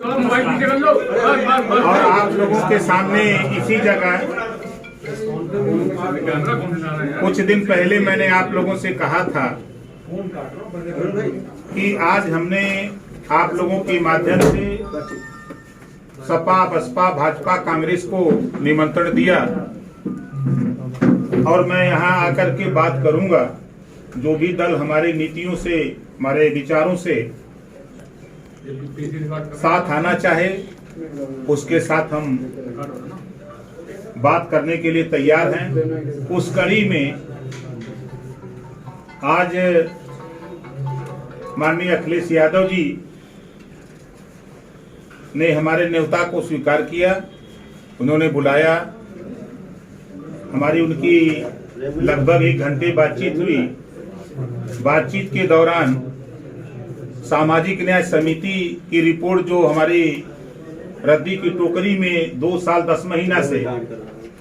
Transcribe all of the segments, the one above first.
और आप लोगों के सामने इसी जगह कुछ दिन पहले मैंने आप लोगों से कहा था कि आज हमने आप लोगों के माध्यम से सपा, बसपा, भाजपा, कांग्रेस को निमंत्रण दिया और मैं यहाँ आकर के बात करूंगा। जो भी दल हमारे नीतियों से, हमारे विचारों से साथ आना चाहे उसके साथ हम बात करने के लिए तैयार हैं। उस कड़ी में आज माननीय अखिलेश यादव जी ने हमारे न्योता को स्वीकार किया। उन्होंने बुलाया, हमारी उनकी लगभग 1 घंटे बातचीत हुई। बातचीत के दौरान सामाजिक न्याय समिति की रिपोर्ट जो हमारी रद्दी की टोकरी में 2 साल 10 महीना से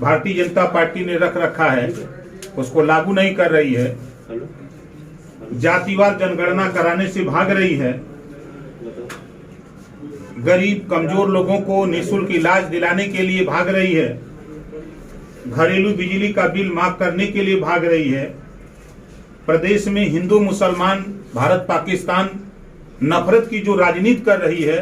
भारतीय जनता पार्टी ने रख रखा है, उसको लागू नहीं कर रही है, जातिवार जनगणना कराने से भाग रही है, गरीब कमजोर लोगों को निःशुल्क इलाज दिलाने के लिए भाग रही है, घरेलू बिजली का बिल माफ करने के लिए भाग रही है, प्रदेश में हिंदू मुसलमान, भारत पाकिस्तान नफरत की जो राजनीति कर रही है,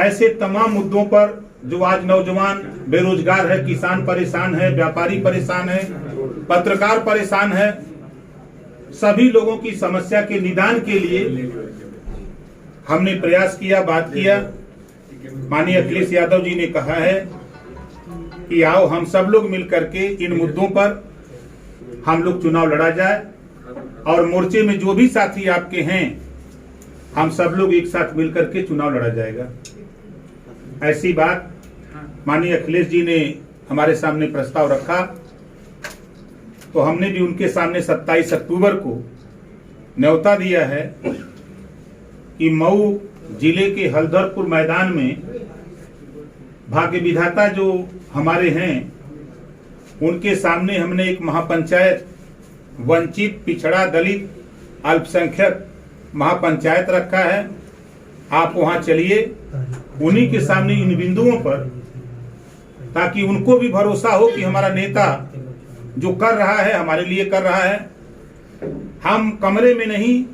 ऐसे तमाम मुद्दों पर जो आज नौजवान बेरोजगार है, किसान परेशान है, व्यापारी परेशान है, पत्रकार परेशान है, सभी लोगों की समस्या के निदान के लिए हमने प्रयास किया, बात किया। माननीय अखिलेश यादव जी ने कहा है कि आओ हम सब लोग मिलकर के इन मुद्दों पर हम लोग चुनाव लड़ा जाए और मोर्चे में जो भी साथी आपके हैं हम सब लोग एक साथ मिलकर के चुनाव लड़ा जाएगा। ऐसी बात माननीय अखिलेश जी ने हमारे सामने प्रस्ताव रखा तो हमने भी उनके सामने 27 अक्टूबर को न्योता दिया है कि मऊ जिले के हल्दरपुर मैदान में भाग्य विधाता जो हमारे हैं उनके सामने हमने एक महापंचायत, वंचित, पिछड़ा, दलित, अल्पसंख्यक महापंचायत रखा है। आप वहां चलिए, उन्हीं के सामने इन बिंदुओं पर, ताकि उनको भी भरोसा हो कि हमारा नेता जो कर रहा है हमारे लिए कर रहा है। हम कमरे में नहीं,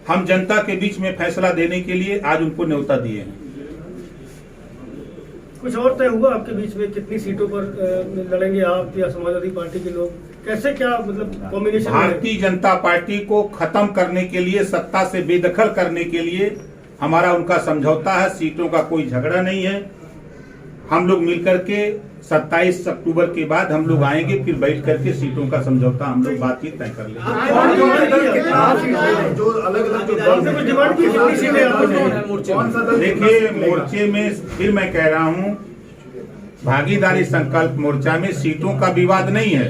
हम जनता के बीच में फैसला देने के लिए आज उनको न्योता दिए हैं। कुछ और तय हुआ आपके बीच में, कितनी सीटों पर लड़ेंगे आप या समाजवादी पार्टी के लोग, कैसे क्या मतलब कॉम्बिनेशन? भारतीय जनता पार्टी को खत्म करने के लिए, सत्ता से बेदखल करने के लिए हमारा उनका समझौता है। सीटों का कोई झगड़ा नहीं है। हम लोग मिलकर के 27 अक्टूबर के बाद हम लोग आएंगे, फिर बैठ करके सीटों का समझौता हम लोग बातचीत तय कर लेंगे। देखिए, मोर्चे में फिर मैं कह रहा हूं, भागीदारी संकल्प मोर्चा में सीटों का विवाद नहीं है।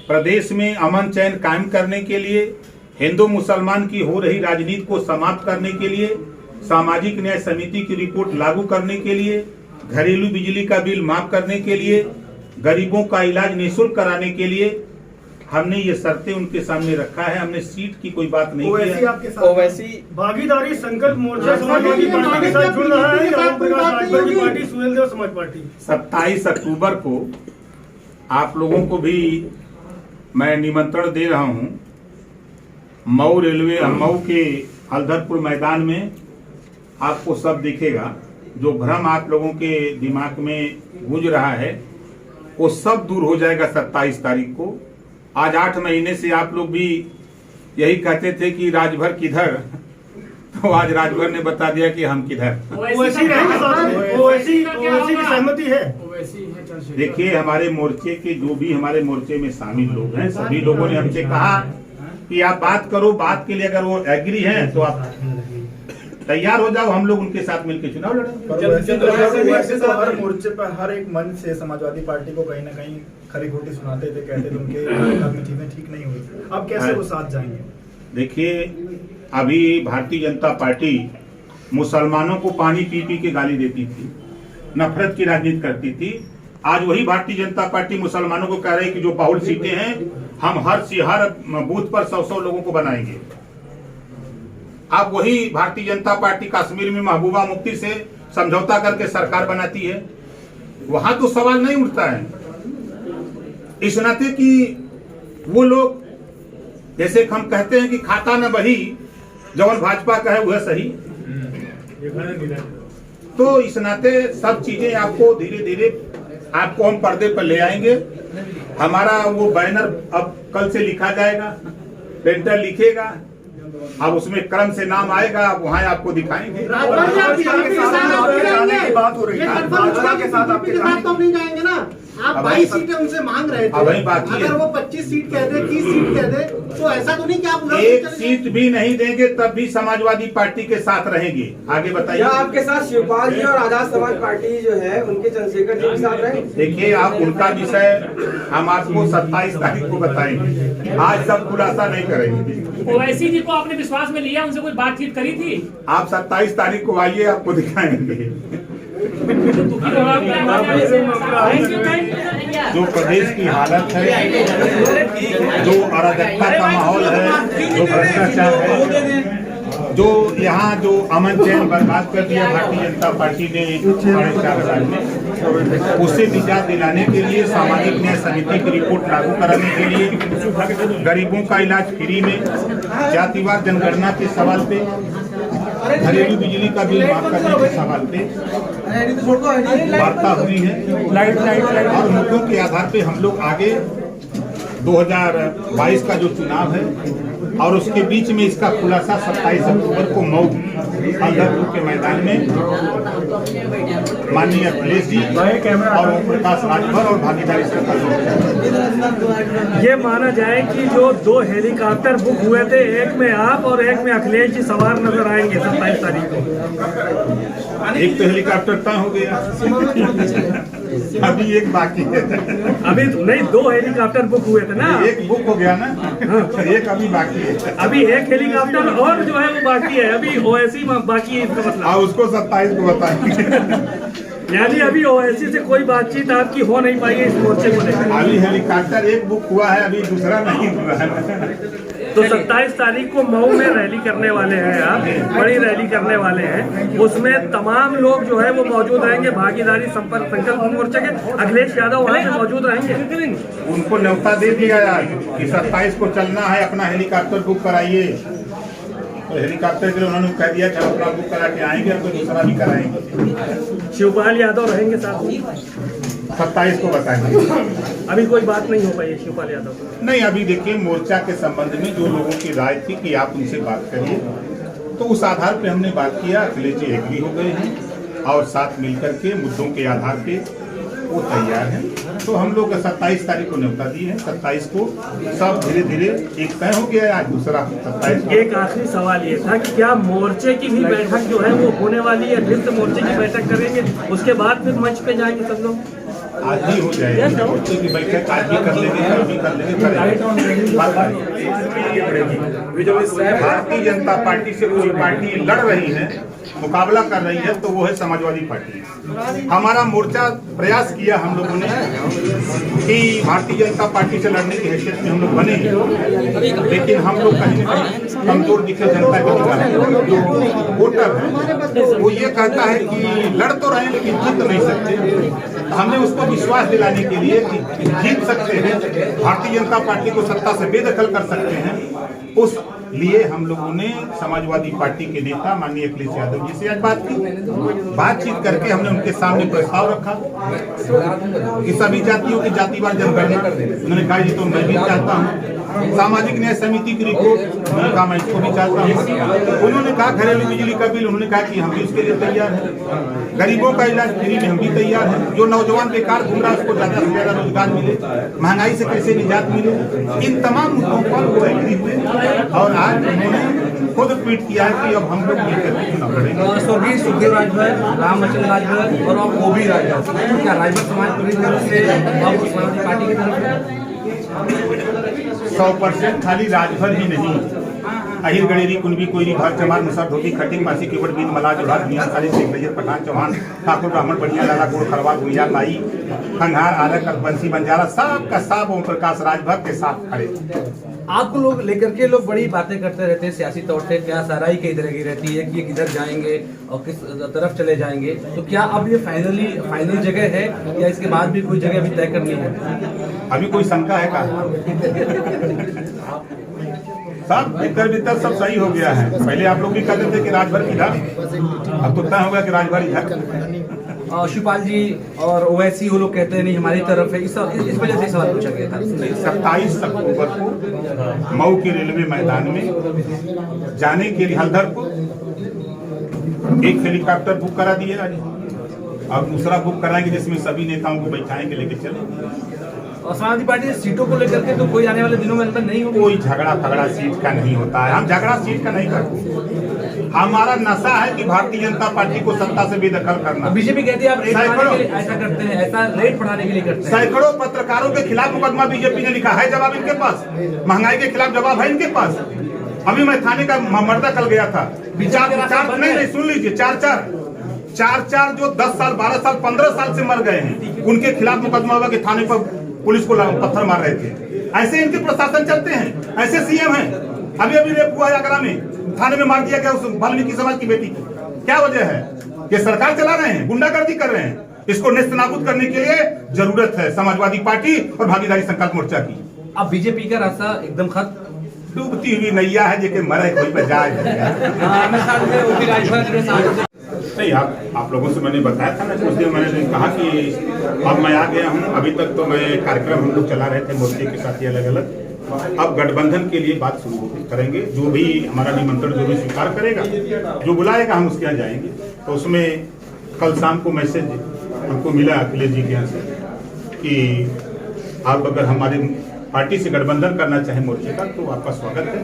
प्रदेश में अमन चैन कायम करने के लिए, हिंदू मुसलमान की हो रही राजनीति को समाप्त करने के लिए, सामाजिक न्याय समिति की रिपोर्ट लागू करने के लिए, घरेलू बिजली का बिल माफ करने के लिए, गरीबों का इलाज निःशुल्क कराने के लिए हमने ये शर्तें उनके सामने रखा है। हमने सीट की कोई बात नहीं की। वैसी भागीदारी संकल्प मोर्चा समाजवादी पार्टी के साथ जुड़ रहा है या प्रकाश की पार्टी, सुहेलदेव समाज पार्टी? 27 अक्टूबर को आप लोगों को भी मैं निमंत्रण दे रहा हूं। मऊ के हल्दरपुर मैदान में आपको सब दिखेगा। जो भ्रम आप लोगों के दिमाग में गूंज रहा है वो सब दूर हो जाएगा 27 तारीख को। आज 8 महीने से आप लोग भी यही कहते थे कि राजभर किधर, तो आज राजभर ने बता दिया कि हम किधर। सहमति है। देखिए, हमारे मोर्चे के जो भी हमारे मोर्चे में शामिल लोग हैं, सभी लोगों ने हमसे कहा कि आप बात करो, बात के लिए अगर वो एग्री हैं तो आप तैयार हो जाओ, हम लोग उनके साथ मिलकर चुनाव लड़ेंगे। वैसे तो हर मोर्चे पर, हर एक मंच से समाजवादी पार्टी को कहीं ना कहीं खरी खोटी सुनाते थे, कहते थे उनके में चीजें ठीक नहीं हुई। अब कैसे वो साथ जाएंगे? देखिए, अभी भारतीय जनता पार्टी मुसलमानों को पानी पी पी के गाली देती थी, नफरत की राजनीति करती थी। आज वही भारतीय जनता पार्टी मुसलमानों को कह रही है कि जो बाहुल सीटें हैं हम हर बूथ पर 100-100 लोगों को बनाएंगे। अब वही भारतीय जनता पार्टी कश्मीर में महबूबा मुफ्ती से समझौता करके सरकार बनाती है, वहां तो सवाल नहीं उठता है। इस नाते कि वो लोग जैसे हम कहते हैं कि खाता न बही जवन भाजपा का है वह सही, तो इस नाते सब चीजें आपको धीरे धीरे आपको हम पर्दे पर ले आएंगे। हमारा वो बैनर अब कल से लिखा जाएगा, पेंटर लिखेगा, अब उसमें क्रम से नाम आएगा, अब वहाँ आपको दिखाएंगे। बात हो रही है भाजपा के साथ, आपके साथ तो नहीं जाएंगे ना। आप 22 सीटें उनसे मांग रहे थे, अगर वो 25 सीट कह दे, 30 सीट कह दे, तो ऐसा तो नहीं कि आप एक सीट भी नहीं देंगे तब भी समाजवादी पार्टी के साथ रहेंगे। आगे बताइए। आपके साथ शिवपाल जी और आजाद समाज पार्टी जो है उनके चंद्रशेखर जी के साथ रहे। देखिए, आप उनका विषय हम आपको 27 तारीख को बताएंगे, आज सब खुलासा नहीं करेंगे। ओवैसी जी को आपने विश्वास में लिया, उनसे कोई बातचीत करी थी? आप 27 तारीख को आइए, आपको दिखाएंगे। जो प्रदेश की हालत है, जो अराजकता का माहौल है, जो भ्रष्टाचार है, जो यहाँ जो अमन चैन बर्बाद कर दिया भारतीय जनता पार्टी ने 4.5 साल में, उससे निजात दिलाने के लिए सामाजिक न्याय समिति की रिपोर्ट लागू कराने के लिए, गरीबों का इलाज फ्री में, जातिवार जनगणना के सवाल पे, घरेलू बिजली का बिल माफ करने के सवाल पे वार्ता हुई है। और मुद्दों के आधार पे हम लोग आगे 2022 का जो चुनाव है और उसके बीच में इसका खुलासा 27 अक्टूबर को मऊ अंदरपुर के मैदान में माननीय अखिलेश जी और ओम प्रकाश राजभर और भागीदारी सरकार। ये माना जाए कि जो 2 हेलीकॉप्टर बुक हुए थे, एक में आप और एक में अखिलेश जी सवार नजर आएंगे 27 तारीख को। एक तो हेलीकॉप्टर तय हो गया, अभी एक बाकी है। अभी नहीं, 2 हेलीकॉप्टर बुक हुए थे ना, एक बुक हो गया ना, एक अभी बाकी है। अभी एक हेलीकॉप्टर और जो है वो बाकी है, अभी ओवैसी बाकी है, इसका मतलब। उसको 27 को बताएंगे। यानी अभी ओवैसी से कोई बातचीत आपकी हो नहीं पाई है इस मोर्चे को लेकर। अभी हेलीकॉप्टर एक बुक हुआ है, अभी दूसरा नहीं हुआ है। तो 27 तारीख को मऊ में रैली करने वाले हैं आप, बड़ी रैली करने वाले हैं, उसमें तमाम लोग जो है वो मौजूद रहेंगे। भागीदारी संपर्क संकल्प मोर्चा के अखिलेश यादव वहाँ पे मौजूद रहेंगे। उनको न्योता दे दिया कि 27 को चलना है, अपना हेलीकॉप्टर बुक कराइए। तो हेलीकॉप्टर के लिए उन्होंने कह दिया कि हम अपना बुक करा के आएंगे, और कोई दूसरा भी कराएंगे। शिवपाल यादव रहेंगे साथ में, 27 को बताएंगे। अभी कोई बात नहीं हो पाई है शिवपाल यादव नहीं, अभी देखिए मोर्चा के संबंध में जो लोगों की राय थी कि आप उनसे बात करिए, तो उस आधार पे हमने बात किया। अखिलेश जी एग्री हो गए हैं और साथ मिलकर के मुद्दों के आधार पे वो तैयार हैं। तो हम लोग 27 तारीख को न्योता दिए हैं, 27 को सब धीरे धीरे एक तय हो गया है, आज दूसरा 27। एक आखिरी सवाल ये था कि क्या मोर्चे की भी बैठक जो है वो होने वाली है? फिर से मोर्चे की बैठक करेंगे, उसके बाद फिर मंच पे जाएंगे सब लोग? आज ही हो जाएगी मोर्चे की बैठक, आज भी कर लेंगे, कल भी कर लेंगे। भारतीय जनता पार्टी से कोई पार्टी लड़ रही है, मुकाबला कर रही है, तो वो है समाजवादी पार्टी। हमारा मोर्चा प्रयास किया हम लोगों ने कि भारतीय जनता पार्टी से लड़ने की हैसियत में हम लोग बने, लेकिन हम लोग कहीं न कहीं कमजोर दिखे जनता के जो वोटर है, वो ये कहता है कि लड़ तो रहे लेकिन जीत नहीं सकते। हमने उसको विश्वास दिलाने के लिए कि जीत सकते हैं, भारतीय जनता पार्टी को सत्ता से बेदखल कर सकते हैं, उस लिए हम लोगों ने समाजवादी पार्टी के नेता माननीय अखिलेश यादव जी से आज बात की। बातचीत करके हमने उनके सामने प्रस्ताव रखा कि सभी जातियों की जातिवार जनगणना। उन्होंने कहा जी तो मैं भी चाहता हूँ। सामाजिक न्याय समिति की रिपोर्ट, उन्होंने कहा मैं इसको भी चाहता हूँ। उन्होंने कहा घरेलू बिजली का बिल, उन्होंने कहा कि हम भी उसके लिए तैयार हैं। गरीबों का इलाज फ्री में हम भी तैयार हैं। जो नौजवान बेकार घूम रहा है उसको ज्यादा से ज्यादा रोजगार मिले, महंगाई से कैसे निजात मिले, इन तमाम मुद्दों पर वो एग्री हुए और आज उन्होंने खुद ट्वीट किया है कि अब हम लोग मिलकर के चुनाव लड़ेंगे। स्वर्गीय सुखदेव राजभर, रामवचन राजभर और ओबी राजभर, क्या राजभर समाज पूरी तरह से समाजवादी पार्टी की तरफ 100% खाली राजभर ही नहीं, अहिर गणेरी कुनबी कोईरी भर चमार मुसर धोती खटिंग मासी केवट बीन मला जोहार मियां साली शेख रैयत पठान चौहान ठाकुर ब्राह्मण बढ़िया लाला गोड़ खरवाल गुड़िया लाई खंघार आलक बंसी बंजारा सब का सब ओम प्रकाश राजभर के साथ खड़े। आपको लोग लेकर के लोग बड़ी बातें करते रहते हैं सियासी तौर से, क्या साराई कई तरह की रहती है कि ये किधर जाएंगे और किस तरफ चले जाएंगे, तो क्या अब ये फाइनल जगह है या इसके बाद भी कोई जगह अभी तय करनी है? अभी कोई शंका है का? सब भीतर सब सही हो गया है। पहले आप लोग भी कहते थे कि राजभर इधर, अब तो तय हो गया कि राजभर इधर। शिवपाल जी और ओवैसी वो लोग कहते हैं नहीं हमारी तरफ है, इस वजह से सवाल पूछा गया था। 27 अक्टूबर को मऊ के रेलवे मैदान में जाने के लिए हल्दरपुर एक हेलीकॉप्टर बुक करा दिया और दूसरा बुक कराएंगे जिसमें सभी नेताओं को बैठाएंगे लेके चलेंगे। और समाजवादी पार्टी सीटों को लेकर के तो कोई आने वाले दिनों में अंदर नहीं होगा, कोई झगड़ा फगड़ा सीट का नहीं होता है। हम झगड़ा सीट का नहीं करते। हमारा नशा है कि भारतीय जनता पार्टी को सत्ता से बेदखल करना। बीजेपी कहती है आप रेट बढ़ाने के लिए ऐसा करते हैं, ऐसा रेट बढ़ाने के लिए करते हैं। सैकड़ों पत्रकारों के खिलाफ मुकदमा बीजेपी ने लिखा है, जवाब इनके पास। महंगाई के खिलाफ जवाब है इनके पास। अभी मैं थाने का मर्दा कल गया था, नहीं सुन लीजिए, चार जो 10 साल 12 साल 15 साल से मर गए हैं उनके खिलाफ मुकदमा हुआ कि थाने पर पुलिस को पत्थर मार रहे थे। ऐसे इनके प्रशासन चलते हैं, ऐसे सीएम हैं। अभी रेप हुआ आगरा में, थाने में मार दिया गया उस वाल्मीकि समाज की बेटी को। क्या वजह है? ये सरकार चला रहे हैं, गुंडागर्दी कर रहे हैं। इसको नेस्तनाबूद करने के लिए जरूरत है समाजवादी पार्टी और भागीदारी संकल्प मोर्चा की। अब बीजेपी का रास्ता एकदम खत्म, डूबती हुई नैया है जेके मरे कोई पे जाए। नहीं, आप लोगों से मैंने बताया था ना, कुछ दिन मैंने कहा कि अब मैं आ गया हूँ। अभी तक तो मैं कार्यक्रम हम लोग चला रहे थे मोर्चे के साथ अलग अलग। अब गठबंधन के लिए बात शुरू करेंगे। जो भी हमारा निमंत्रण जो भी स्वीकार करेगा, जो बुलाएगा हम उसके यहाँ जाएंगे। तो उसमें कल शाम को मैसेज हमको मिला अखिलेश जी के यहाँ से कि आप अगर हमारी पार्टी से गठबंधन करना चाहे मोर्चे का तो आपका स्वागत है।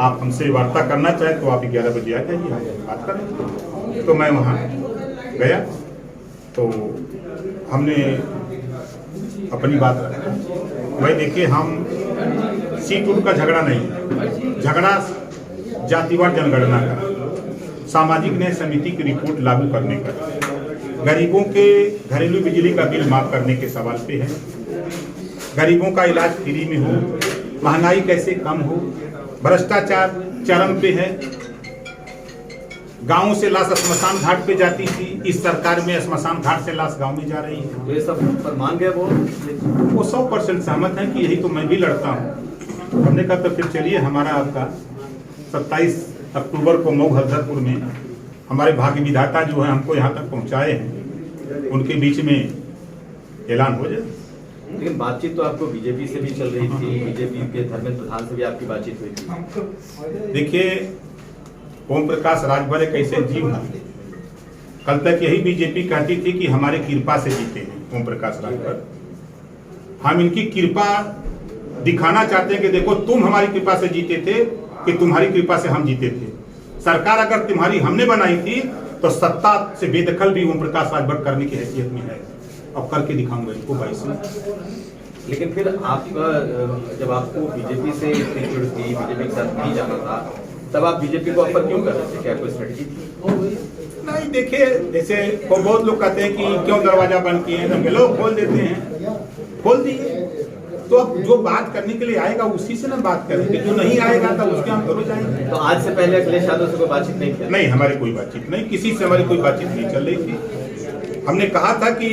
आप हमसे वार्ता करना चाहे तो आप 11 बजे आ जाइए, हम बात करेंगे। तो मैं वहाँ गया तो हमने अपनी बात रखा। भाई देखिए, हम सीट उठ का झगड़ा नहीं, झगड़ा जातिवार जनगणना का, सामाजिक न्याय समिति की रिपोर्ट लागू करने का, गरीबों के घरेलू बिजली का बिल माफ करने के सवाल पे है, गरीबों का इलाज फ्री में हो, महंगाई कैसे कम हो, भ्रष्टाचार चरम पे है। गांव से लाश श्मशान घाट पे जाती थी, इस सरकार में श्मशान घाट से लाश गांव में जा रही है। ये सब पर मान गया वो 100% सहमत है कि यही तो मैं भी लड़ता हूँ। हमने कहा तो फिर चलिए, हमारा आपका 27 अक्टूबर को मऊ हल्दरपुर में हमारे भाग्य विधाता जो है हमको यहाँ तक पहुँचाए हैं, उनके बीच में ऐलान हो जाए। लेकिन बातचीत तो आपको बीजेपी से भी चल रही थी, बीजेपी के धर्मेंद्र प्रधान से भी आपकी बातचीत हुई थी। देखिए, ओम प्रकाश राजभर एक ऐसे जीव है, कल तक यही बीजेपी कहती थी कि हमारे कृपा से जीते हैं ओम प्रकाश राजभर। हम इनकी कृपा दिखाना चाहते हैं कि देखो तुम हमारी कृपा से जीते थे कि तुम्हारी कृपा से हम जीते थे। सरकार अगर तुम्हारी हमने बनाई थी तो सत्ता से बेदखल भी ओम प्रकाश राजभर करने की हैसियत में है, और करके दिखाऊंगा इनको 22 में। लेकिन फिर आपका जब आपको बीजेपी से चिड़ थी, बीजेपी के साथ नहीं जाना था, तब आप बीजेपी को ऑफर क्यों कर रहे थे? क्या कोई स्ट्रेटजी थी? नहीं, देखिए, जैसे बहुत लोग कहते हैं कि क्यों दरवाजा बंद किए हैं, तो लोग खोल देते हैं, खोल दिए। तो अब जो बात करने के लिए आएगा उसी से ना बात करेंगे, जो नहीं आएगा तो उसके हम करो जाएंगे। तो आज से पहले अखिलेश यादव से कोई बातचीत नहीं की? नहीं, हमारी कोई बातचीत नहीं, किसी से हमारी कोई बातचीत नहीं चल रही थी। हमने कहा था कि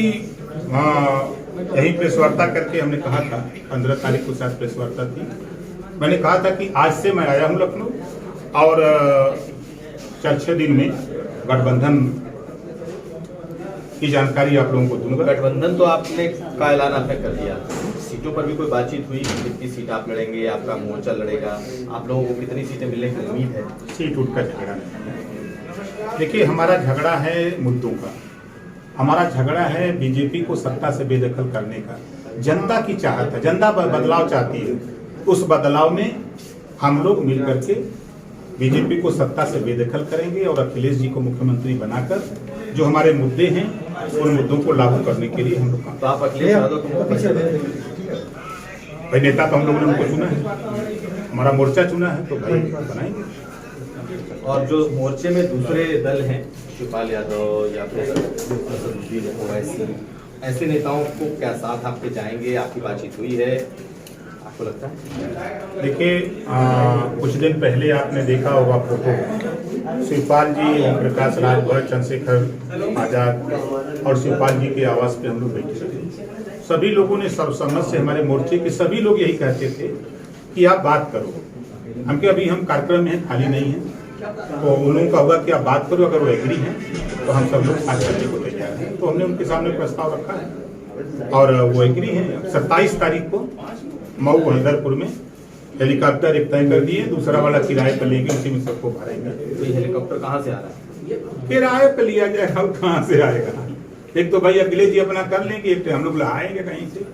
यही प्रेस वार्ता करके हमने कहा था, 15 तारीख को शायद प्रेस वार्ता थी, मैंने कहा था कि आज से मैं आया हूँ लखनऊ और 4-6 दिन में गठबंधन की जानकारी आप लोगों को दूंगा। गठबंधन तो आपने का ऐलान आपने कर दिया, सीटों पर भी कोई बातचीत हुई? कितनी सीट आप लड़ेंगे, आपका मोर्चा लड़ेगा, आप लोगों को कितनी सीटें मिलने की उम्मीद है? सीट उठ का झगड़ा नहीं। देखिए, हमारा झगड़ा है मुद्दों का, हमारा झगड़ा है बीजेपी को सत्ता से बेदखल करने का। जनता की चाहत है, जनता बदलाव चाहती है, उस बदलाव में हम लोग मिल करके बीजेपी को सत्ता से बेदखल करेंगे और अखिलेश जी को मुख्यमंत्री बनाकर जो हमारे मुद्दे हैं उन मुद्दों को लागू करने के लिए हम लोग। तो आप अखिलेश यादव को भाई नेता तो हम लोगों ने उनको चुना है, हमारा मोर्चा चुना है, तो भाई बनाएंगे। और जो मोर्चे में दूसरे दल हैं, शिवपाल यादव या फिर असदुद्दीन ओवैसी, ऐसे नेताओं को क्या साथ आपके जाएंगे? आपकी बातचीत हुई है, आपको लगता है? देखिए, कुछ दिन पहले आपने देखा होगा फोटो, शिवपाल जी, ओम प्रकाश राजभर, चंद्रशेखर आजाद और शिवपाल जी के आवास पे हम लोग बैठे थे। सभी लोगों ने सर्वसम्मत से, हमारे मोर्चे के सभी लोग यही कहते थे कि आप बात करो, हमके अभी हम कार्यक्रम में हैं, खाली नहीं है, तो उन लोगों का होगा कि आप बात करो, अगर वो एग्री हैं तो हम सब लोग साथ करने को तैयार हैं। तो हमने उनके सामने प्रस्ताव रखा है और वो एग्री हैं। 27 तारीख को मऊ हल्दरपुर में हेलीकॉप्टर एक तय कर दिए, दूसरा वाला किराए पर लेंगे, उसी में सबको भरेंगे। तो ये हेलीकॉप्टर कहाँ से आ रहा है? किराए पर लिया जाएगा, और कहाँ से आएगा? एक तो भाई अखिलेश जी अपना कर लेंगे, एक तो हम लोग लाएंगे कहीं से।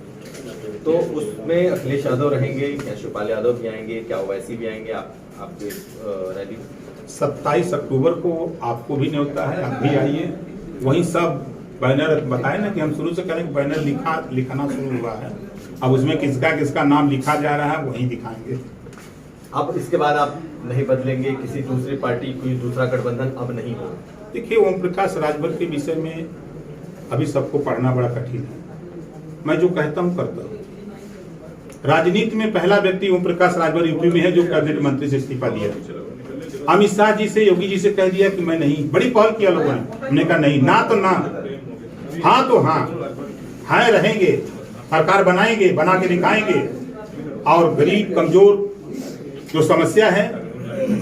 तो उसमें अखिलेश यादव रहेंगे, क्या शिवपाल यादव भी आएंगे, क्या ओवैसी भी आएंगे आपके रैली? 27 अक्टूबर को आपको भी न्योता है, आप भी आइए। वहीं सब बैनर बताए ना कि हम शुरू से करेंगे, बैनर लिखना शुरू हुआ है, अब उसमें किसका किसका नाम लिखा जा रहा है वही दिखाएंगे। अब इसके बाद आप नहीं बदलेंगे, किसी दूसरी पार्टी, कोई दूसरा गठबंधन अब नहीं हो? देखिए, ओम प्रकाश राजभर के विषय में अभी सबको पढ़ना बड़ा कठिन है। मैं जो कहता हूँ करता हूँ। राजनीति में पहला व्यक्ति ओम प्रकाश राजभर यूपी में है जो कैबिनेट मंत्री से इस्तीफा दिया। अमित शाह जी से, योगी जी से कह दिया कि मैं नहीं, बड़ी पहल किया लोगों ने, हमने कहा नहीं, ना तो ना, हाँ तो हाँ, हाँ रहेंगे, सरकार बनाएंगे, बना के दिखाएंगे। और गरीब कमजोर जो समस्या है,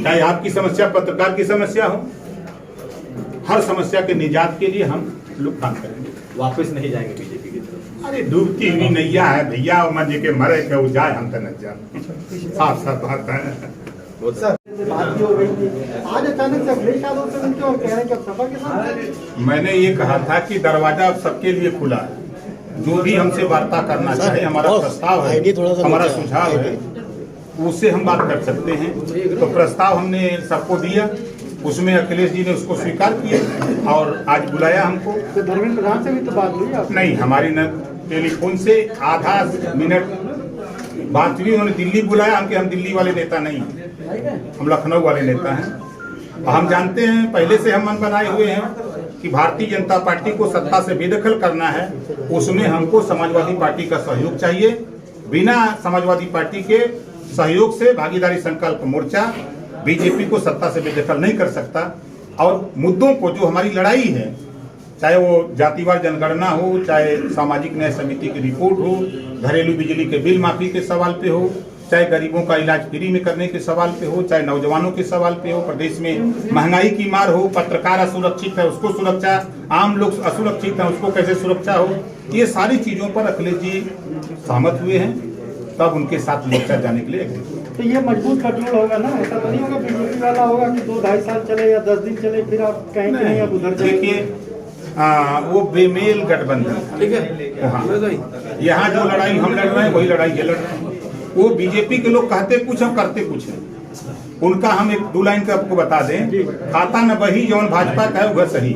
चाहे आपकी समस्या, पत्रकार की समस्या हो, हर समस्या के निजात के लिए हम लोग काम करेंगे। वापस नहीं जाएंगे बीजेपी की तरफ? अरे डूबती हुई नैया है भैया, मजे के मरे के जाए, हम तो न जाए, साफ साफ बात है। बात भी हो रही थी, आज अचानक से अखिलेश यादव से मिलकर और कह रहे हैं कि अब सपा के साथ। मैंने ये कहा था कि दरवाजा अब सबके लिए खुला है, जो भी हमसे वार्ता करना चाहे, हमारा प्रस्ताव है, हमारा सुझाव है, उससे हम बात कर सकते हैं। तो प्रस्ताव हमने सबको दिया, उसमें अखिलेश जी ने उसको स्वीकार किया और आज बुलाया हमको। तो धर्मेंद्र प्रधान से भी तो बात हुई आप? नहीं, हमारी न टेलीफोन से आधा मिनट बात हुई, उन्होंने दिल्ली बुलाया, हम दिल्ली वाले नेता नहीं, हम लखनऊ वाले नेता हैं। हम जानते हैं, पहले से हम मन बनाए हुए हैं कि भारतीय जनता पार्टी को सत्ता से बेदखल करना है, उसमें हमको समाजवादी पार्टी का सहयोग चाहिए। बिना समाजवादी पार्टी के सहयोग से भागीदारी संकल्प मोर्चा बीजेपी को सत्ता से बेदखल नहीं कर सकता। और मुद्दों को, जो हमारी लड़ाई है, चाहे वो जातिवार जनगणना हो, चाहे सामाजिक न्याय समिति की रिपोर्ट हो, घरेलू बिजली के बिल माफी के सवाल पे हो, चाहे गरीबों का इलाज फ्री में करने के सवाल पे हो, चाहे नौजवानों के सवाल पे हो, प्रदेश में महंगाई की मार हो, पत्रकार असुरक्षित है उसको सुरक्षा, आम लोग असुरक्षित है उसको कैसे सुरक्षा हो, ये सारी चीजों पर अखिलेश जी सहमत हुए हैं, तब उनके साथ मोर्चा जाने के लिए एग्री हुए। तो ये मजबूत गठजोड़ होगा ना, ऐसा तो नहीं होगा बीजेपी वाला होगा कि 2-2.5 साल चले या 10 दिन चले फिर आप कहेंगे नहीं अब उधर जाएंगे। देखिए, वो बेमेल गठबंधन, ठीक है, हाँ, यहाँ जो लड़ाई हम लड़ रहे हैं वही लड़ाई ये लड़ रहे हैं। वो बीजेपी के लोग कहते कुछ, हम करते कुछ है। उनका हम एक 2 लाइन का आपको बता दें, खाता न बही जौन भाजपा का है वह सही।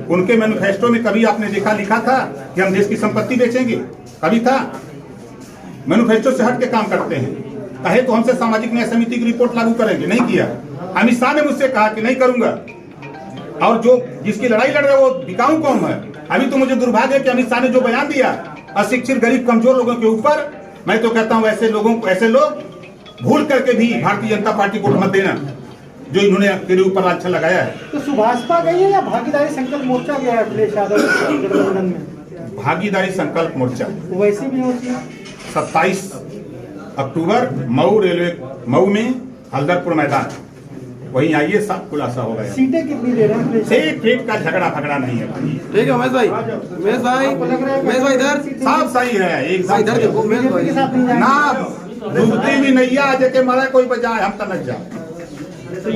उनके मैनिफेस्टो में कभी आपने देखा लिखा था कि हम देश की संपत्ति बेचेंगे? कभी था? मैनिफेस्टो से हट के काम करते हैं। कहे तो हमसे सामाजिक न्याय समिति की रिपोर्ट लागू करेंगे, नहीं किया। अमित शाह ने मुझसे कहा कि नहीं करूंगा, और जो जिसकी लड़ाई लड़ रहे वो बिकाऊ कौन है? अभी तो मुझे दुर्भाग्य है कि अमित शाह ने जो बयान दिया अशिक्षित गरीब कमजोर लोगों के ऊपर, मैं तो कहता हूं ऐसे लोगों को, ऐसे लोग भूल करके भी भारतीय जनता पार्टी को मत देना जो इन्होंने तेरे ऊपर लांछन लगाया है। तो सुभाषपा गई है या भागीदारी संकल्प मोर्चा गया है अखिलेश यादव गठबंधन में? भागीदारी संकल्प मोर्चा वैसी भी होती है। 27 अक्टूबर मऊ में हल्दरपुर मैदान, वहीं आइए, सब खुलासा हो गया। सीटें कितनी दे रहे हैं? सीट का झगड़ा फगड़ा नहीं है भाई। ठीक है उमेश भाई, उमेश भाई इधर साफ सही है, एक इधर देखो उमेश भाई के साथ नहीं जाएंगे? ना डूबती भी नैया आजे के मारे कोई बजाय, हम तो न जाए।